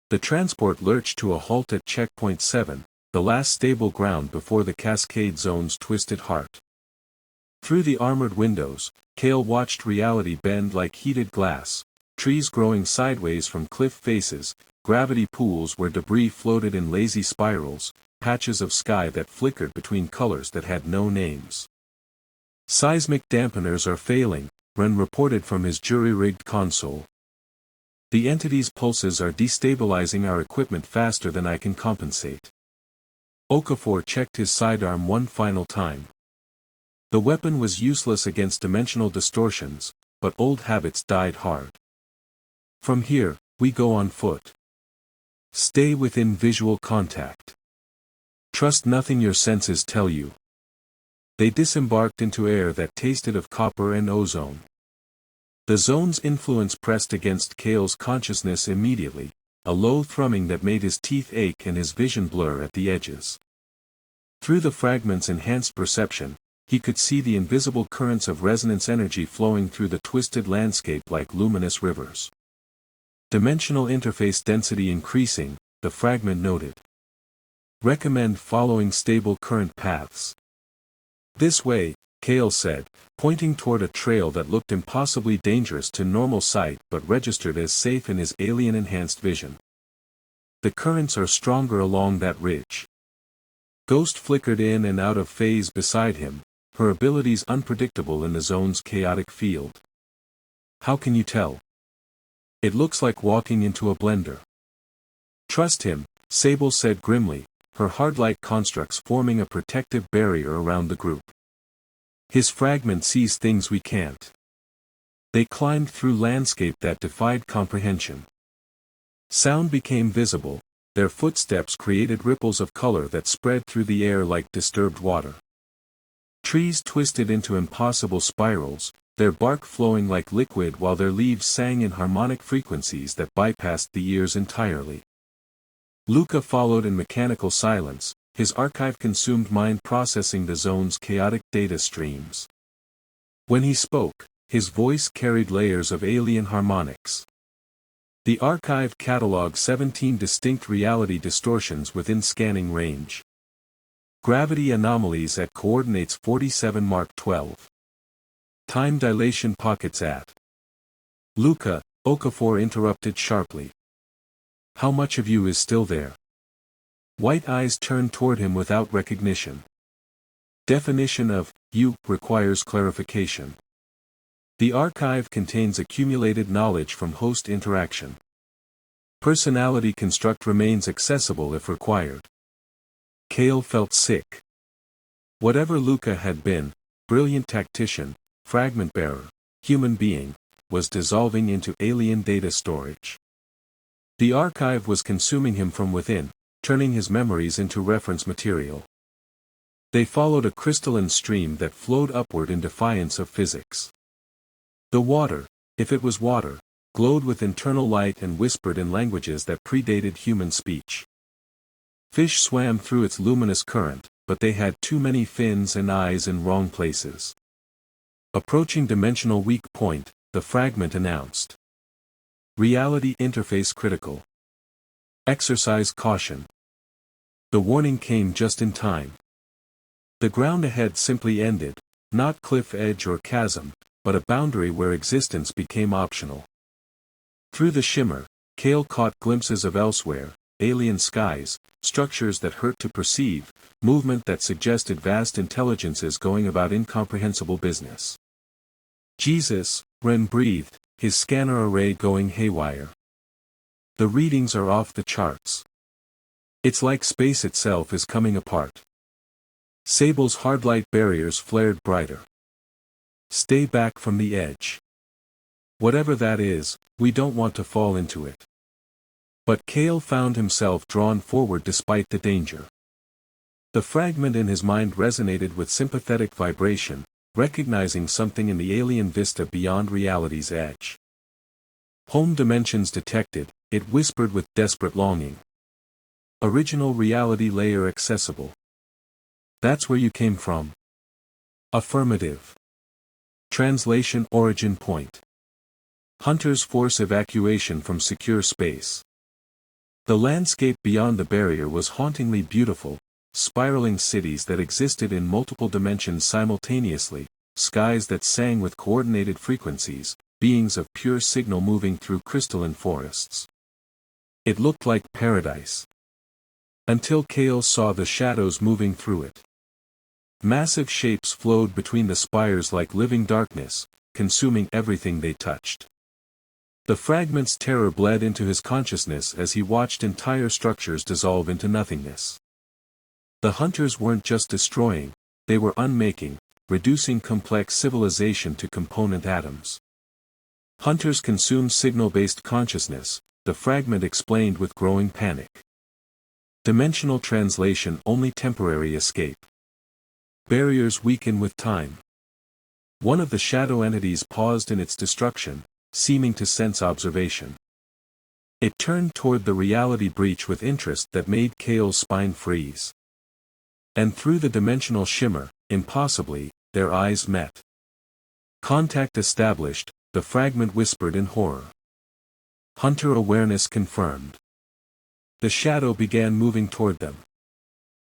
The transport lurched to a halt at Checkpoint 7, the last stable ground before the Cascade Zone's twisted heart. Through the armored windows, Kael watched reality bend like heated glass, trees growing sideways from cliff faces, gravity pools where debris floated in lazy spirals, patches of sky that flickered between colors that had no names. Seismic dampeners are failing, Ren reported from his jury-rigged console. The entity's pulses are destabilizing our equipment faster than I can compensate. Okafor checked his sidearm one final time. The weapon was useless against dimensional distortions, but old habits died hard. From here, we go on foot. Stay within visual contact. Trust nothing your senses tell you. They disembarked into air that tasted of copper and ozone. The zone's influence pressed against Kael's consciousness immediately, a low thrumming that made his teeth ache and his vision blur at the edges. Through the fragment's enhanced perception, he could see the invisible currents of resonance energy flowing through the twisted landscape like luminous rivers. Dimensional interface density increasing, the fragment noted. Recommend following stable current paths. This way, Kael said, pointing toward a trail that looked impossibly dangerous to normal sight but registered as safe in his alien-enhanced vision. The currents are stronger along that ridge. Ghost flickered in and out of phase beside him, her abilities unpredictable in the zone's chaotic field. How can you tell? It looks like walking into a blender. Trust him, Sable said grimly, her hard-like constructs forming a protective barrier around the group. His fragment sees things we can't. They climbed through landscape that defied comprehension. Sound became visible, their footsteps created ripples of color that spread through the air like disturbed water. Trees twisted into impossible spirals, their bark flowing like liquid while their leaves sang in harmonic frequencies that bypassed the ears entirely. Luca followed in mechanical silence, his archive-consumed mind processing the zone's chaotic data streams. When he spoke, his voice carried layers of alien harmonics. The archive cataloged 17 distinct reality distortions within scanning range. Gravity anomalies at coordinates 47 Mark 12. Time dilation pockets at. Luca, Okafor interrupted sharply. How much of you is still there? White eyes turned toward him without recognition. Definition of you requires clarification. The archive contains accumulated knowledge from host interaction. Personality construct remains accessible if required. Kael felt sick. Whatever Luca had been, brilliant tactician, fragment bearer, human being, was dissolving into alien data storage. The archive was consuming him from within, turning his memories into reference material. They followed a crystalline stream that flowed upward in defiance of physics. The water, if it was water, glowed with internal light and whispered in languages that predated human speech. Fish swam through its luminous current, but they had too many fins and eyes in wrong places. Approaching dimensional weak point, the fragment announced. Reality interface critical. Exercise caution. The warning came just in time. The ground ahead simply ended, not cliff edge or chasm, but a boundary where existence became optional. Through the shimmer, Kael caught glimpses of elsewhere, alien skies, structures that hurt to perceive, movement that suggested vast intelligences going about incomprehensible business. Jesus, Ren breathed, his scanner array going haywire. The readings are off the charts. It's like space itself is coming apart. Sable's hard light barriers flared brighter. Stay back from the edge. Whatever that is, we don't want to fall into it. But Kael found himself drawn forward despite the danger. The fragment in his mind resonated with sympathetic vibration, recognizing something in the alien vista beyond reality's edge. Home dimensions detected, it whispered with desperate longing. Original reality layer accessible. That's where you came from. Affirmative. Translation origin point. Hunters force evacuation from secure space. The landscape beyond the barrier was hauntingly beautiful, spiraling cities that existed in multiple dimensions simultaneously, skies that sang with coordinated frequencies, beings of pure signal moving through crystalline forests. It looked like paradise. Until Kael saw the shadows moving through it. Massive shapes flowed between the spires like living darkness, consuming everything they touched. The fragment's terror bled into his consciousness as he watched entire structures dissolve into nothingness. The hunters weren't just destroying, they were unmaking, reducing complex civilization to component atoms. Hunters consume signal-based consciousness, the fragment explained with growing panic. Dimensional translation only temporary escape. Barriers weaken with time. One of the shadow entities paused in its destruction, seeming to sense observation. It turned toward the reality breach with interest that made Kael's spine freeze. And through the dimensional shimmer, impossibly, their eyes met. Contact established, the fragment whispered in horror. Hunter awareness confirmed. The shadow began moving toward them.